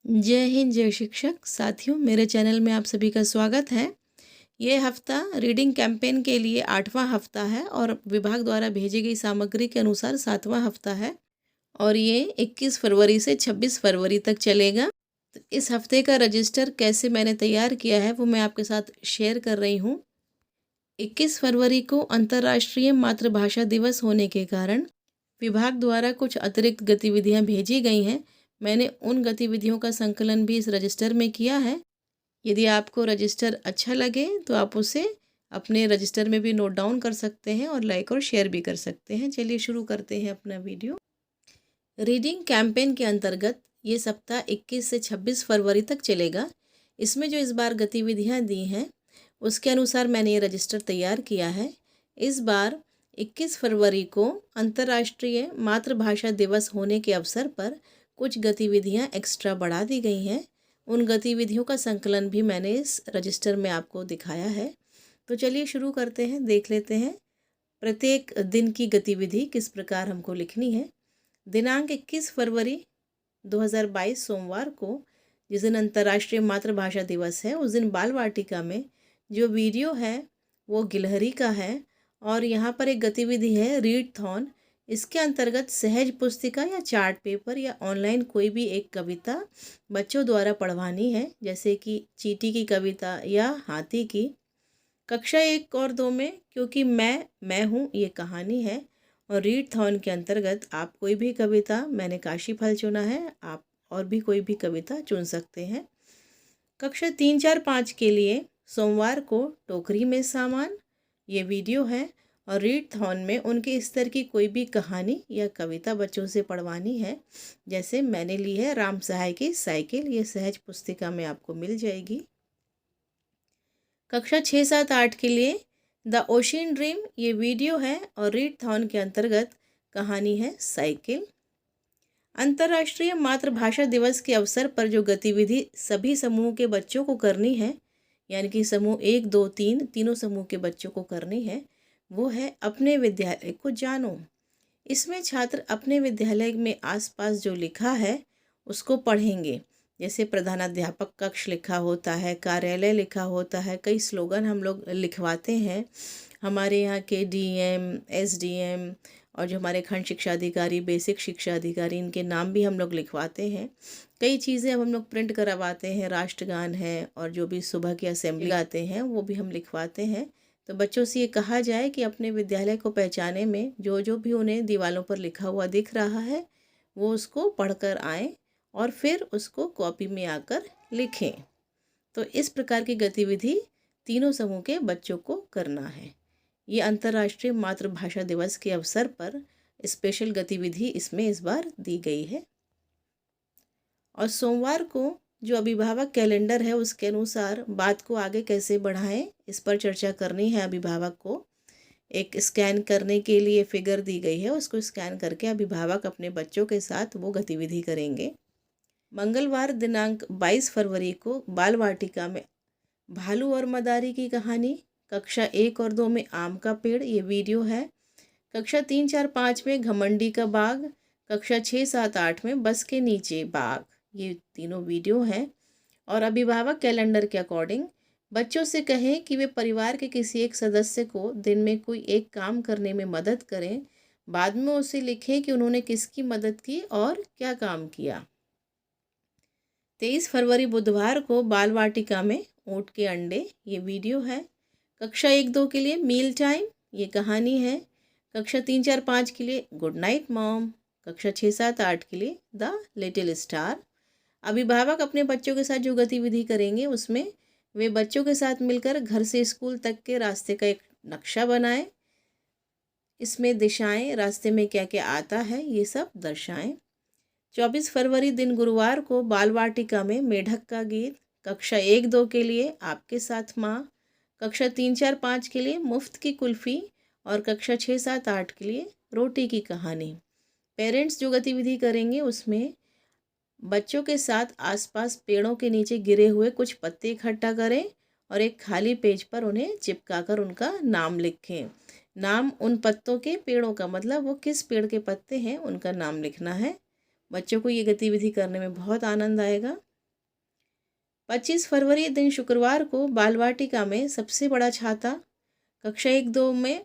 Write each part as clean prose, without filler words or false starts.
जय हिंद, जय शिक्षक साथियों। मेरे चैनल में आप सभी का स्वागत है। ये हफ्ता रीडिंग कैंपेन के लिए 8वां हफ्ता है और विभाग द्वारा भेजी गई सामग्री के अनुसार 7वां हफ्ता है और ये 21 फरवरी से 26 फरवरी तक चलेगा। तो इस हफ्ते का रजिस्टर कैसे मैंने तैयार किया है वो मैं आपके साथ शेयर कर रही हूँ। 21 फरवरी को अंतर्राष्ट्रीय मातृभाषा दिवस होने के कारण विभाग द्वारा कुछ अतिरिक्त गतिविधियाँ भेजी गई हैं। मैंने उन गतिविधियों का संकलन भी इस रजिस्टर में किया है। यदि आपको रजिस्टर अच्छा लगे तो आप उसे अपने रजिस्टर में भी नोट डाउन कर सकते हैं और लाइक और शेयर भी कर सकते हैं। चलिए शुरू करते हैं अपना वीडियो। रीडिंग कैंपेन के अंतर्गत ये सप्ताह 21 से 26 फरवरी तक चलेगा। इसमें जो इस बार गतिविधियाँ दी हैं उसके अनुसार मैंने ये रजिस्टर तैयार किया है। इस बार 21 फरवरी को अंतर्राष्ट्रीय मातृभाषा दिवस होने के अवसर पर कुछ गतिविधियां एक्स्ट्रा बढ़ा दी गई हैं। उन गतिविधियों का संकलन भी मैंने इस रजिस्टर में आपको दिखाया है। तो चलिए शुरू करते हैं, देख लेते हैं प्रत्येक दिन की गतिविधि किस प्रकार हमको लिखनी है। दिनांक 21 फरवरी 2022 सोमवार को, जिस दिन अंतर्राष्ट्रीय मातृभाषा दिवस है, उस दिन बाल वाटिका में जो वीडियो है वो गिलहरी का है और यहाँ पर एक गतिविधि है रीड थॉन। इसके अंतर्गत सहज पुस्तिका या चार्ट पेपर या ऑनलाइन कोई भी एक कविता बच्चों द्वारा पढ़वानी है, जैसे कि चींटी की कविता या हाथी की। कक्षा 1 और 2 में क्योंकि मैं हूँ ये कहानी है और रीड थॉन के अंतर्गत आप कोई भी कविता, मैंने काशी फल चुना है, आप और भी कोई भी कविता चुन सकते हैं। कक्षा 3, 4, 5 के लिए सोमवार को टोकरी में सामान ये वीडियो है और रीड थॉन में उनके स्तर की कोई भी कहानी या कविता बच्चों से पढ़वानी है। जैसे मैंने ली है राम सहाय की साइकिल, ये सहज पुस्तिका में आपको मिल जाएगी। कक्षा 6, 7, 8 के लिए द ओशियन ड्रीम ये वीडियो है और रीड थॉन के अंतर्गत कहानी है साइकिल। अंतर्राष्ट्रीय मातृभाषा दिवस के अवसर पर जो गतिविधि सभी समूह के बच्चों को करनी है, यानी कि समूह 1, 2, 3 तीनों समूह के बच्चों को करनी है, वो है अपने विद्यालय को जानो। इसमें छात्र अपने विद्यालय में आसपास जो लिखा है उसको पढ़ेंगे। जैसे प्रधानाध्यापक कक्ष लिखा होता है, कार्यालय लिखा होता है, कई स्लोगन हम लोग लिखवाते हैं। हमारे यहाँ के डीएम, एसडीएम और जो हमारे खंड शिक्षा अधिकारी, बेसिक शिक्षा अधिकारी, इनके नाम भी हम लोग लिखवाते हैं। कई चीज़ें अब हम लोग प्रिंट करवाते हैं, राष्ट्रगान है और जो भी सुबह की असेंबली गाते हैं वो भी हम लिखवाते हैं। तो बच्चों से ये कहा जाए कि अपने विद्यालय को पहचाने में जो जो भी उन्हें दीवालों पर लिखा हुआ दिख रहा है वो उसको पढ़कर आएँ और फिर उसको कॉपी में आकर लिखें। तो इस प्रकार की गतिविधि तीनों समूह के बच्चों को करना है। ये अंतर्राष्ट्रीय मातृभाषा दिवस के अवसर पर स्पेशल गतिविधि इसमें इस बार दी गई है। और सोमवार को जो अभिभावक कैलेंडर है उसके अनुसार बात को आगे कैसे बढ़ाएं, इस पर चर्चा करनी है। अभिभावक को एक स्कैन करने के लिए फिगर दी गई है, उसको स्कैन करके अभिभावक अपने बच्चों के साथ वो गतिविधि करेंगे। मंगलवार दिनांक 22 फरवरी को बाल वाटिका में भालू और मदारी की कहानी। कक्षा 1 और 2 में आम का पेड़ ये वीडियो है। कक्षा 3, 4, 5 में घमंडी का बाग। कक्षा 6, 7, 8 में बस के नीचे बाग, ये तीनों वीडियो हैं। और अभिभावक कैलेंडर के अकॉर्डिंग बच्चों से कहें कि वे परिवार के किसी एक सदस्य को दिन में कोई एक काम करने में मदद करें। बाद में उसे लिखें कि उन्होंने किसकी मदद की और क्या काम किया। 23 फरवरी बुधवार को बाल वाटिका में ऊँट के अंडे ये वीडियो है। कक्षा 1, 2 के लिए मील टाइम ये कहानी है। कक्षा 3, 4, 5 के लिए गुड नाइट मॉम। कक्षा 6, 7, 8 के लिए द लिटिल स्टार। अभिभावक अपने बच्चों के साथ जो गतिविधि करेंगे उसमें वे बच्चों के साथ मिलकर घर से स्कूल तक के रास्ते का एक नक्शा बनाएं। इसमें दिशाएं, रास्ते में क्या क्या आता है ये सब दर्शाएं। 24 फरवरी दिन गुरुवार को बाल वाटिका में मेढक का गीत। कक्षा 1, 2 के लिए आपके साथ माँ। कक्षा 3, 4, 5 के लिए मुफ्त की कुल्फ़ी और कक्षा 6, 7, 8 के लिए रोटी की कहानी। पेरेंट्स जो गतिविधि करेंगे उसमें बच्चों के साथ आसपास पेड़ों के नीचे गिरे हुए कुछ पत्ते इकट्ठा करें और एक खाली पेज पर उन्हें चिपकाकर उनका नाम लिखें। नाम उन पत्तों के, पेड़ों का मतलब वो किस पेड़ के पत्ते हैं उनका नाम लिखना है। बच्चों को ये गतिविधि करने में बहुत आनंद आएगा। 25 फरवरी दिन शुक्रवार को बाल वाटिका में सबसे बड़ा छाता, कक्षा 1-2 में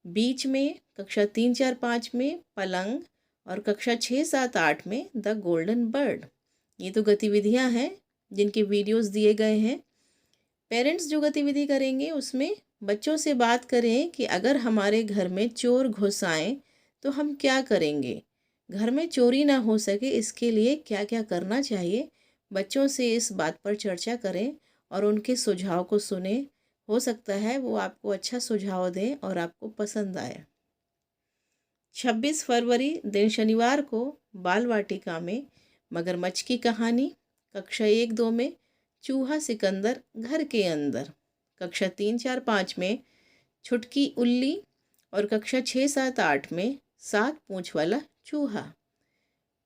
बीच में, कक्षा 3-4-5 में पलंग और कक्षा 6-7-8 में द गोल्डन बर्ड। ये तो गतिविधियां हैं जिनके वीडियोस दिए गए हैं। पेरेंट्स जो गतिविधि करेंगे उसमें बच्चों से बात करें कि अगर हमारे घर में चोर घुस आएं तो हम क्या करेंगे, घर में चोरी ना हो सके इसके लिए क्या क्या करना चाहिए। बच्चों से इस बात पर चर्चा करें और उनके सुझाव को सुने। हो सकता है वो आपको अच्छा सुझाव दें और आपको पसंद आए। 26 फरवरी दिन शनिवार को बाल वाटिका में मगरमच्छ की कहानी, कक्षा 1-2 में चूहा सिकंदर घर के अंदर, कक्षा 3-4-5 में छुटकी उल्ली और कक्षा 6-7-8 में 7 पूंछ वाला चूहा।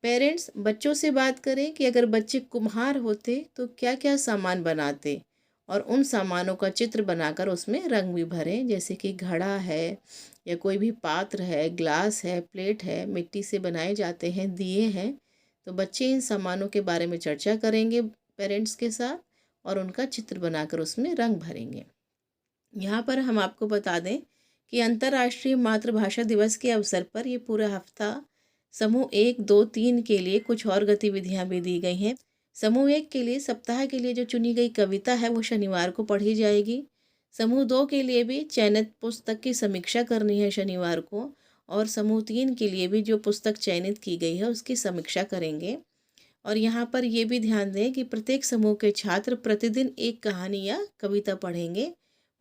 पेरेंट्स बच्चों से बात करें कि अगर बच्चे कुम्हार होते तो क्या क्या सामान बनाते और उन सामानों का चित्र बनाकर उसमें रंग भी भरें, जैसे कि घड़ा है या कोई भी पात्र है, ग्लास है, प्लेट है, मिट्टी से बनाए जाते हैं, दिए हैं। तो बच्चे इन सामानों के बारे में चर्चा करेंगे पेरेंट्स के साथ और उनका चित्र बनाकर उसमें रंग भरेंगे। यहाँ पर हम आपको बता दें कि अंतर्राष्ट्रीय मातृभाषा दिवस के अवसर पर ये पूरा हफ्ता समूह 1, 2, 3 के लिए कुछ और गतिविधियाँ भी दी गई हैं। समूह 1 के लिए सप्ताह के लिए जो चुनी गई कविता है वो शनिवार को पढ़ी जाएगी। समूह 2 के लिए भी चयनित पुस्तक की समीक्षा करनी है शनिवार को, और समूह 3 के लिए भी जो पुस्तक चयनित की गई है उसकी समीक्षा करेंगे। और यहाँ पर ये भी ध्यान दें कि प्रत्येक समूह के छात्र प्रतिदिन एक कहानी या कविता पढ़ेंगे।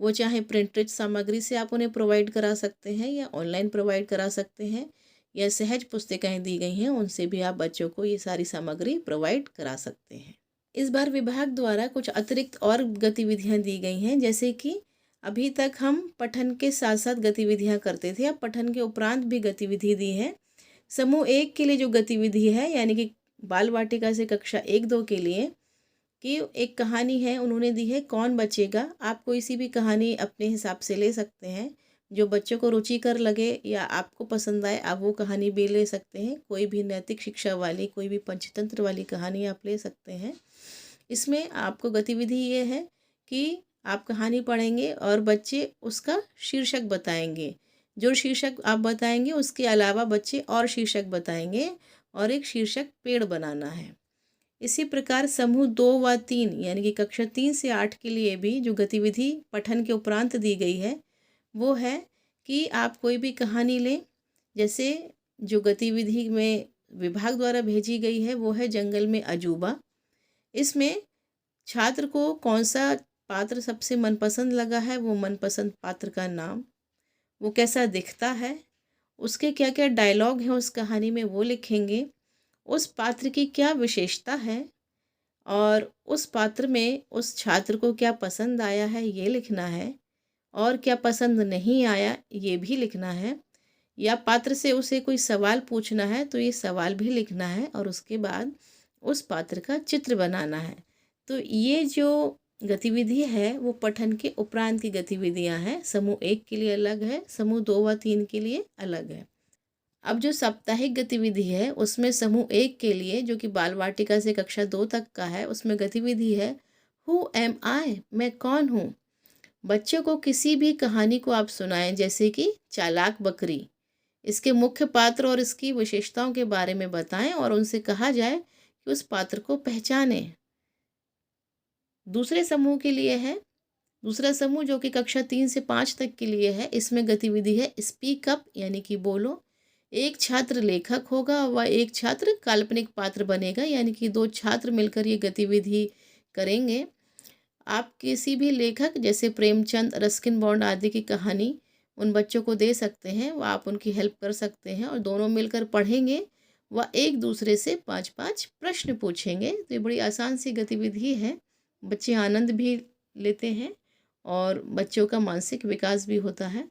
वो चाहे प्रिंटेड सामग्री से आप उन्हें प्रोवाइड करा सकते हैं या ऑनलाइन प्रोवाइड करा सकते हैं, या सहज पुस्तिकाएँ दी गई हैं उनसे भी आप बच्चों को ये सारी सामग्री प्रोवाइड करा सकते हैं। इस बार विभाग द्वारा कुछ अतिरिक्त और गतिविधियाँ दी गई हैं, जैसे कि अभी तक हम पठन के साथ साथ गतिविधियाँ करते थे, अब पठन के उपरांत भी गतिविधि दी है। समूह 1 के लिए जो गतिविधि है यानी कि बाल वाटिका से कक्षा 1-2 के लिए कि एक कहानी है उन्होंने दी है, कौन बचेगा। आप कोई सी भी कहानी अपने हिसाब से ले सकते हैं, जो बच्चों को रुचिकर लगे या आपको पसंद आए आप वो कहानी भी ले सकते हैं। कोई भी नैतिक शिक्षा वाली, कोई भी पंचतंत्र वाली कहानी आप ले सकते हैं। इसमें आपको गतिविधि ये है कि आप कहानी पढ़ेंगे और बच्चे उसका शीर्षक बताएंगे। जो शीर्षक आप बताएंगे उसके अलावा बच्चे और शीर्षक बताएंगे और एक शीर्षक पेड़ बनाना है। इसी प्रकार समूह 2 व 3 यानी कि कक्षा 3 से 8 के लिए भी जो गतिविधि पठन के उपरांत दी गई है वो है कि आप कोई भी कहानी लें। जैसे जो गतिविधि में विभाग द्वारा भेजी गई है वो है जंगल में अजूबा। इसमें छात्र को कौन सा पात्र सबसे मनपसंद लगा है, वो मनपसंद पात्र का नाम, वो कैसा दिखता है, उसके क्या क्या डायलॉग हैं उस कहानी में वो लिखेंगे, उस पात्र की क्या विशेषता है और उस पात्र में उस छात्र को क्या पसंद आया है ये लिखना है, और क्या पसंद नहीं आया ये भी लिखना है, या पात्र से उसे कोई सवाल पूछना है तो ये सवाल भी लिखना है, और उसके बाद उस पात्र का चित्र बनाना है। तो ये जो गतिविधि है वो पठन के उपरांत की गतिविधियां हैं। समूह 1 के लिए अलग है, समूह 2 व 3 के लिए अलग है। अब जो साप्ताहिक गतिविधि है उसमें समूह 1 के लिए जो कि बाल वाटिका से कक्षा 2 तक का है, उसमें गतिविधि है हु एम आई, मैं कौन हूँ। बच्चों को किसी भी कहानी को आप सुनाएं, जैसे कि चालाक बकरी, इसके मुख्य पात्र और इसकी विशेषताओं के बारे में बताएं और उनसे कहा जाए कि उस पात्र को पहचानें। दूसरे समूह के लिए है, दूसरा समूह जो कि कक्षा 3 से 5 तक के लिए है, इसमें गतिविधि है स्पीक अप यानी कि बोलो। एक छात्र लेखक होगा व एक छात्र काल्पनिक पात्र बनेगा, यानी कि 2 छात्र मिलकर ये गतिविधि करेंगे। आप किसी भी लेखक जैसे प्रेमचंद, रस्किन बॉन्ड आदि की कहानी उन बच्चों को दे सकते हैं, व आप उनकी हेल्प कर सकते हैं और दोनों मिलकर पढ़ेंगे व एक दूसरे से 5-5 प्रश्न पूछेंगे। तो ये बड़ी आसान सी गतिविधि है, बच्चे आनंद भी लेते हैं और बच्चों का मानसिक विकास भी होता है।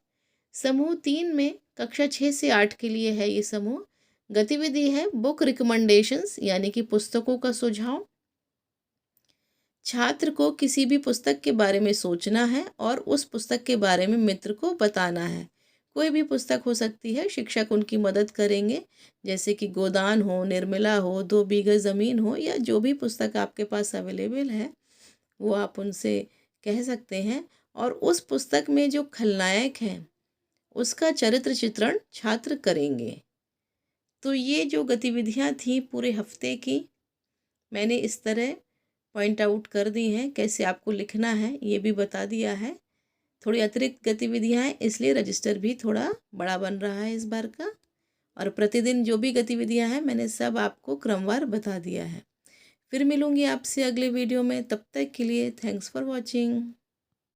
समूह 3 में कक्षा 6 से 8 के लिए है ये समूह। गतिविधि है बुक रिकमेंडेशंस यानी कि पुस्तकों का सुझाव। छात्र को किसी भी पुस्तक के बारे में सोचना है और उस पुस्तक के बारे में मित्र को बताना है। कोई भी पुस्तक हो सकती है, शिक्षक उनकी मदद करेंगे, जैसे कि गोदान हो, निर्मला हो, 2 बीघा ज़मीन हो, या जो भी पुस्तक आपके पास अवेलेबल है वो आप उनसे कह सकते हैं। और उस पुस्तक में जो खलनायक हैं उसका चरित्र चित्रण छात्र करेंगे। तो ये जो गतिविधियाँ थी पूरे हफ्ते की, मैंने इस तरह पॉइंट आउट कर दी हैं। कैसे आपको लिखना है ये भी बता दिया है। थोड़ी अतिरिक्त गतिविधियाँ हैं, इसलिए रजिस्टर भी थोड़ा बड़ा बन रहा है इस बार का। और प्रतिदिन जो भी गतिविधियाँ हैं मैंने सब आपको क्रमवार बता दिया है। फिर मिलूँगी आपसे अगले वीडियो में, तब तक के लिए थैंक्स फॉर वॉचिंग।